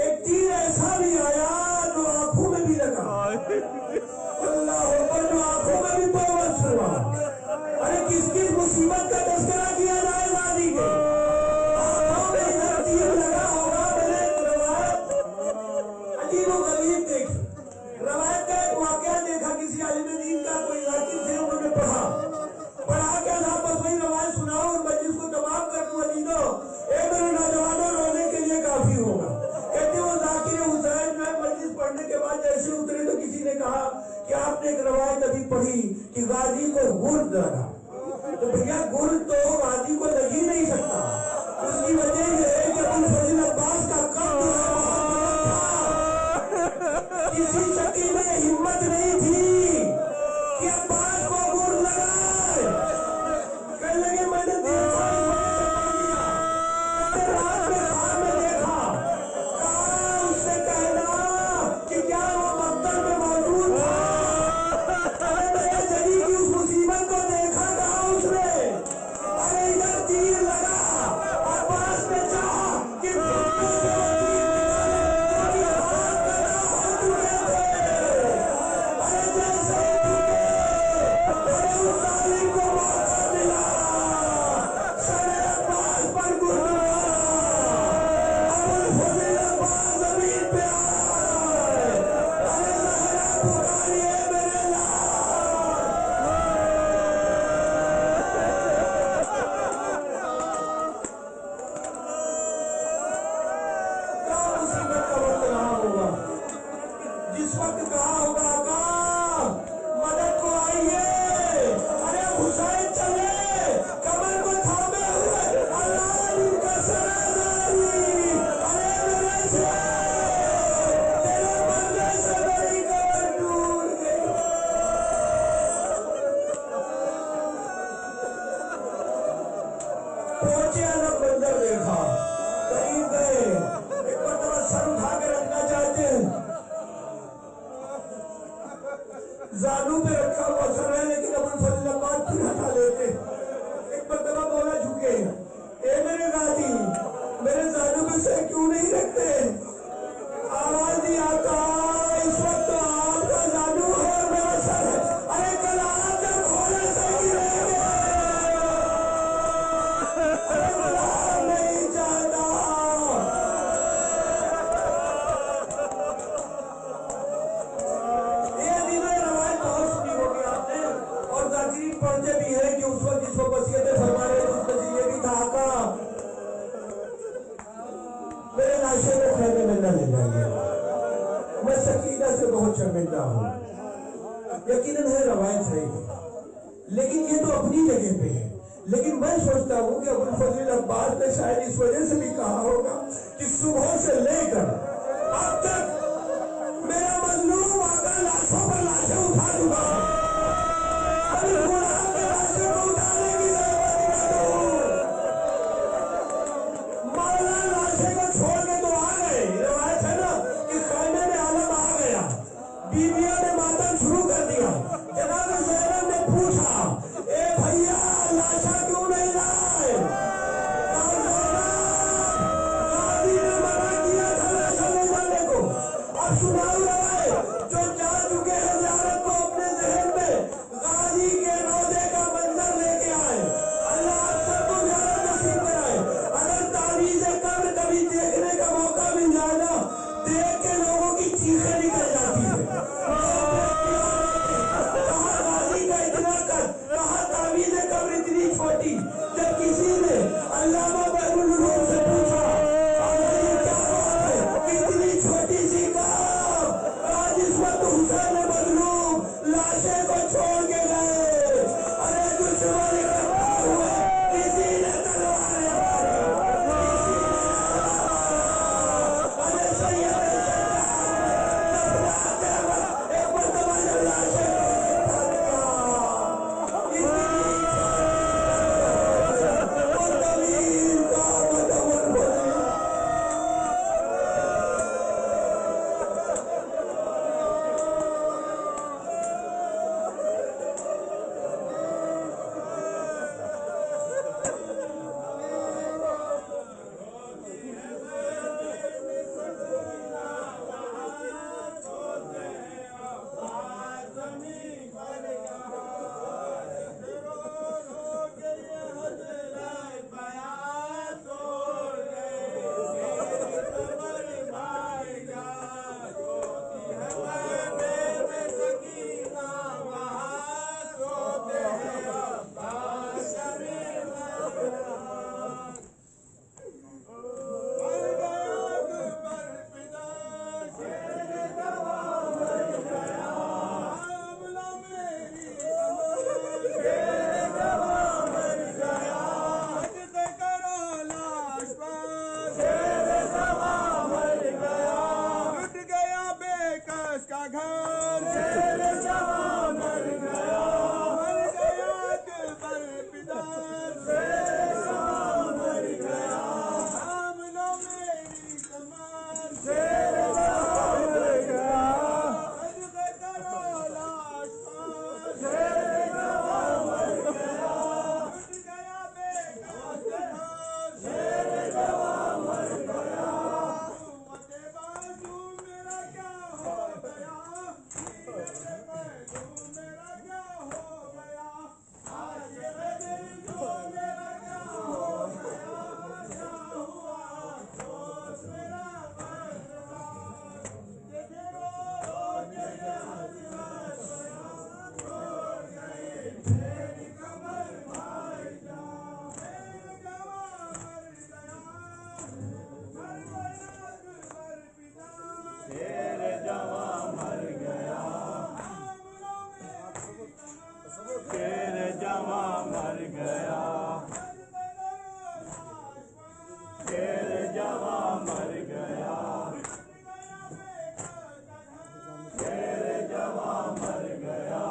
एक तीर ऐसा भी आया जो आंखों में भी लगा। अल्लाह पर जो आंखों में भी पवस हुआ। अरे किस किस मुसीबत का तस्करा किया जाए गाजी के, आंखों में इधर तीर लगा होगा। मैंने रवायत अजीब व गरीब देखी। रवायत का एक वाकया देखा, किसी आलिम दीन का कोई जाकिर थे, उन्होंने पढ़ा क्या था, बस वही रवायत सुनाओ और मजलिस को तमाम कर दूं। अजीजो, ए मेरे नौजवानों, रोने के लिए काफी होगा। कहते वो जाकिर हुसैन जो है मजलिस पढ़ने के बाद जैसे उतरे तो किसी ने कहा कि आपने एक रवायत अभी पढ़ी कि गाजी को गुर्द लगा। तो भैया गुर्द तो गाजी को लग ही नहीं सकता। उसकी वजह यह है कि अबुल फजल अब्बास का कब्र किसी शक्ल में हिम्मत नहीं थी कि अब्बास को गुर्द लगाए। कहने लगे मैंने देखा, इस वजह से पढ़ दिया। कहते रात में ख्वाब में देखा, कहा उससे कहना कि क्या वो मक्तल में मौजूद था। अरे मेरे जरी की उस मुसीबत को देखा, कहा उसने अरे इधर तीर लगा। अब्बास ने चाहा कि घुटनों से वो तीर निकाले, क्योंकि हाथ पैदा हो चुके थे। अरे जैसे ही झुके, अरे उस जालिम को मौका मिला, सरे अब्बास पर गुजरा। अबुल फजल अब्बास जमीन पे आए। अरे ज़हरा पुकारिए मेरे लाल। क्या मुसीबत का वक्त रहा होगा, जिस वक्त कहा होगा आका मदद को आइए। अरे हुसैन चले, कमर को थामे हुए, अल्लाह का सरादारी। अरे मेरे से तेरे बंदे से मेरी कमर टूट गई। पहुंचे, अलग मंजर देखा, करीब गए, एक मरतबा सर उठा के रखना चाहते हैं, जानू पे रखा हुआ सर है, लेकिन अबुल फजल अब्बास फिर हटा लेते। एक मरतबा बोला झुके, ए मेरे गाजी, मेरे जानू पे सर क्यों नहीं रखते। आवाज दी आका, इस वक्त तो आपका जानू है और मेरा सर है। अरे कल आप जब खोले सर गिरेंगे। अरे गुलाम नहीं जाना। ये दिनों रवायत बहुत सुनी होगी आपने, और जाकिरीन पढ़ते भी है कि उस वक्त जिस वक्त वसीयतें फरमा रहे थे उस वक्त ये भी था आका मेरे लाशे को खैमे में न ले जाइए, मैं सकीना से बहुत शर्मिंदा हूँ। यकीनन है, रवायत है, लेकिन ये तो अपनी जगह पे है। लेकिन मैं सोचता हूँ कि अबुल फजल अब्बास ने शायद इस वजह से भी कहा होगा कि सुबह से लेकर अब तक मेरा मजलूम आका लाशों पर लाशें उठा चुका है। अब इस गुलाम के लाशों को उठाने की जरूरत नहीं। मौला लाशे को छोड़ के तो आ गए। रवायत है ना कि खैमे में आलम आ गया, बीवियों ने मातम शुरू कर दिया। जनाब ज़ैनब ने पूछा, ए भैया लाशा क्यों नहीं लाए। गाजी ने मना किया था लाशा ले जाने को। अब सुनाओ रवायत, जो जा चुके हैं ज़ियारत को अपने जहन में गाजी के रोज़े का मंजर लेके आए। अल्लाह आप सबको ज़ियारत नसीब कराए। अगर तावीज़ कब्र कभी देखने का मौका मिल जाए ना, देख के लोगों की चीखें निकल जाती है। कहा गाजी का इतना कर, कहा तावीज़ कब्र इतनी छोटी। जब किसी ने अल्लामा बहरुल उलूम से पूछा, ये क्या बात है कि इतनी छोटी सी कब्र। घर शेर जवां मर गया अकबर पिता शेर जवां मर गया थाम लो मेरी कमान शेर जवां मर गया सजदे करो लाश पर शेर जवां मर गया टूट गया बेटा जहां शेर जवां मर गया कुव्वते बाजू मेरा क्या हो गया सीने बाजू मेरा क्या हो गया आज ये दिल जो मेरा क्या हो गया क्या हुआ सोच मेरा मर गया देखे रो के ये हजरत छोड़ गई मेरी कमर भाई जा मेरे जवां मर गया अकबर पिता शेर जवां मर गया शेर जवां मर गया शेर जवां मर गया शेर जवां मर गया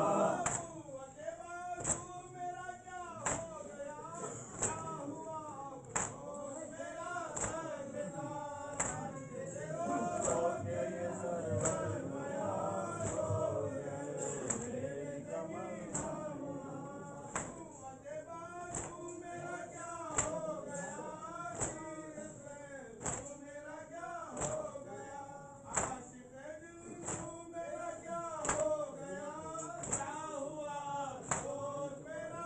मेरा क्या हो गया क्या हुआ मेरा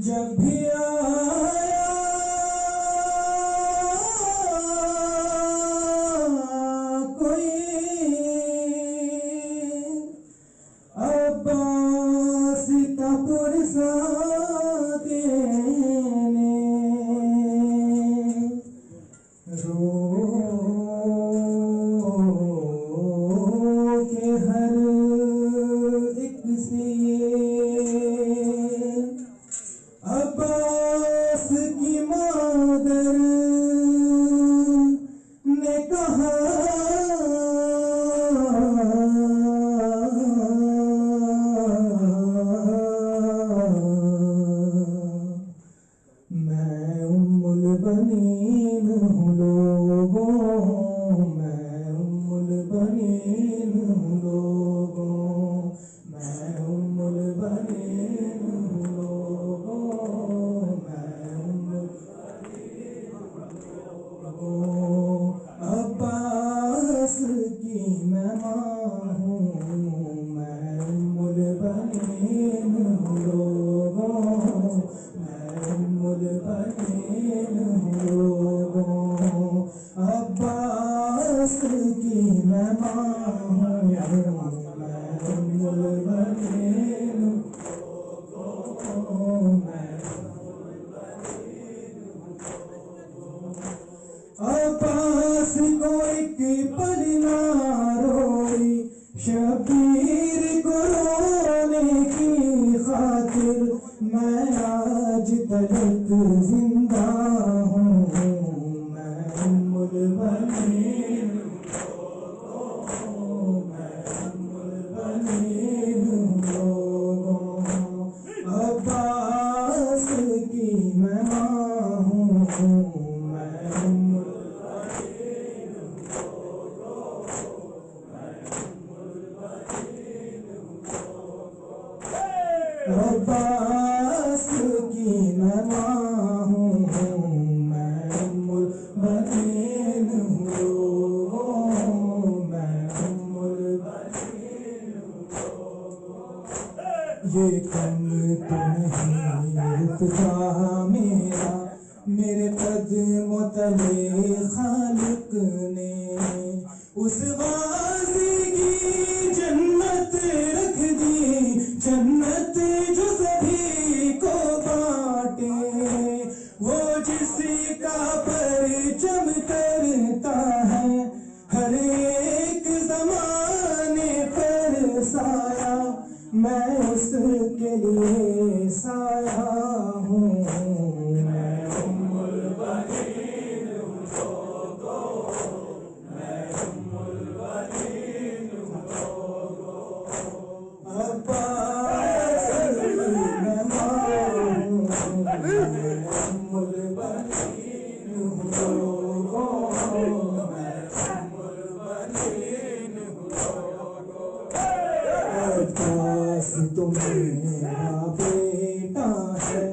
जब भी आया कोई अब्बास का पुरसा देने रो के हर एक से अब्बास की मादर ने कहा मैं उम्मुल बनीन हूँ लोगों मैं उम्मुल बनीन हूँ लोगों मैं उम्मुल बनीन हूँ लोगों मैं उम्मुल अब्बास की मैं माँ हूँ मैं उम्मुल बनीन हूँ लोगों मैं उम्मुल बनीन हूँ लोगों अब्बास की मैं माँ हूँ मैं उम्मुल बनीन लोगों मैं अब्बास को एक पल ना रोई शबीर को रोने की खातिर मैं आज तलक जिंदा हूँ मैं उम्मुल बनीन लोगों मैं उम्मुल बनीन लोगों अब्बास की मैं माँ हूँ मैं उम्मुल बनीन लोगों मैं उम्मुल बनीन लोगों अब्बास की मैं माँ हूँ, मैं उम्मुल बनीन हूँ, मैं उम्मुल बनीन हूँ। ये कम तो नहीं रुतबा मेरा, मेरे कदमों तले खालिक ने उस गाज़ी की जन्नत रख दी, जन्नत जो सभी को बांटे, वो जिसका परचम करता है हर एक ज़माने पर साया, मैं उसके लिए साया हूँ। मैं उम्मुल बनीन हूँ लोगो, मैं उम्मुल बनीन हूँ लोगो। अब्बास की मैं माँ हूँ, मैं उम्मुल बनीन हूँ लोगो, मैं उम्मुल बनीन हूँ लोगो। अब्बास तो मेरा बेटा है,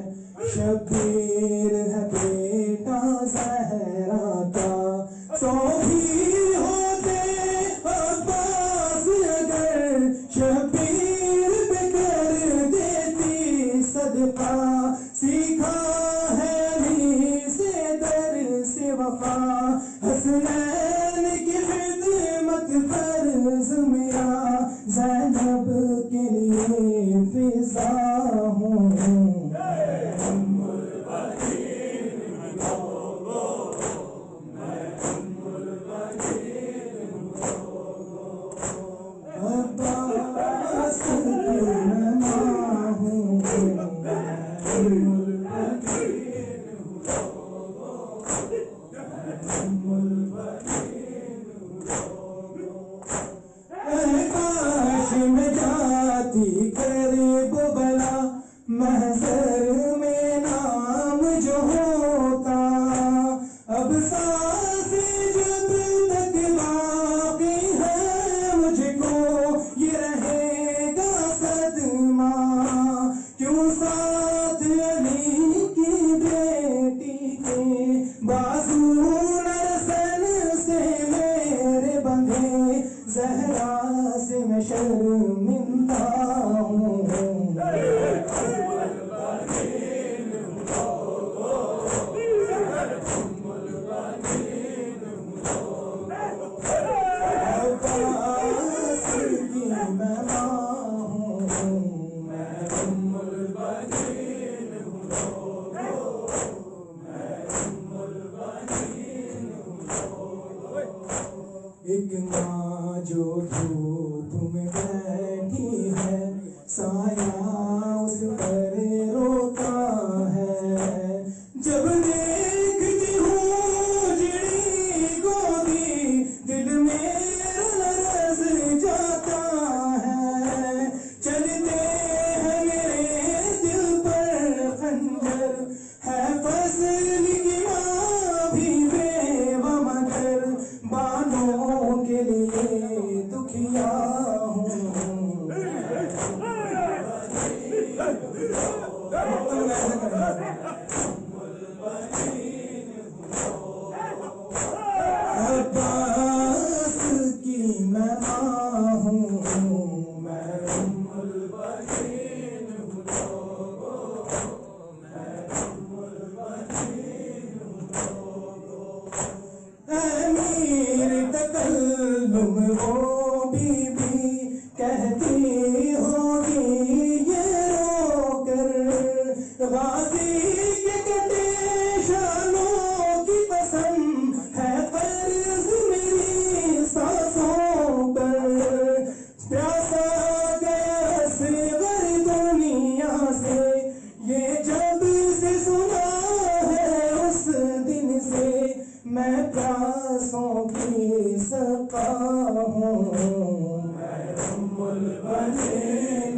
शबीर है बेटा ज़हरा का, 100 भी होते अब्बास अगर शबीर पे कर देती सदका, सीखा है अली से दर से वफा, हसनैन की खिदमत फर्ज मेरा, ज़ैनब के लिए फिज़ा हूँ। अब्बास की मैं माँ हूँ, मैं उम्मुल बनीन हूँ लोगो, मैं उम्मुल बनीन हूँ लोगो। काश में जाती करीब बला, महज़र में नाम जो होता, अब सांसें जब तक बाकी है मुझको ये रहेगा सदमा, क्यों साथ अली की बेटी के बाजू नरसन से मेरे बंधे, ज़हरा से मैं शर्मिंदा हूँ। अब्बास की मैं माँ हूँ, मैं उम्मुल बनीन हूँ लोगो, मैं उम्मुल बनीन हूँ लोगो। एक माँ जो धूप में बैठी है, साया उस पर रोता है, जब देखती हूँ जिड़ी गोदी दिल मेरा लरज़ जाता है, चलते हैं मेरे दिल पर खंजर, है फ़ज़ल की माँ भी बेवा मगर, बानों के लिए दुखिया हूँ। अब्बास की मैं माँ हूँ, मैं उम्मुल बनीन हूँ लोगो, मैं उम्मुल बनीन हूँ लोगो। अमीर तकल्लुम वो बीबी कहती होगी ये रोकर, गाज़ी के कटे शानों की कसम है कर्ज मेरी सांसों पर, प्यासा गया असग़र दुनिया से, ये जब से सुना है उस दिन से, मैं प्यासों की सका हूँ। मैं उम्मुल बनीन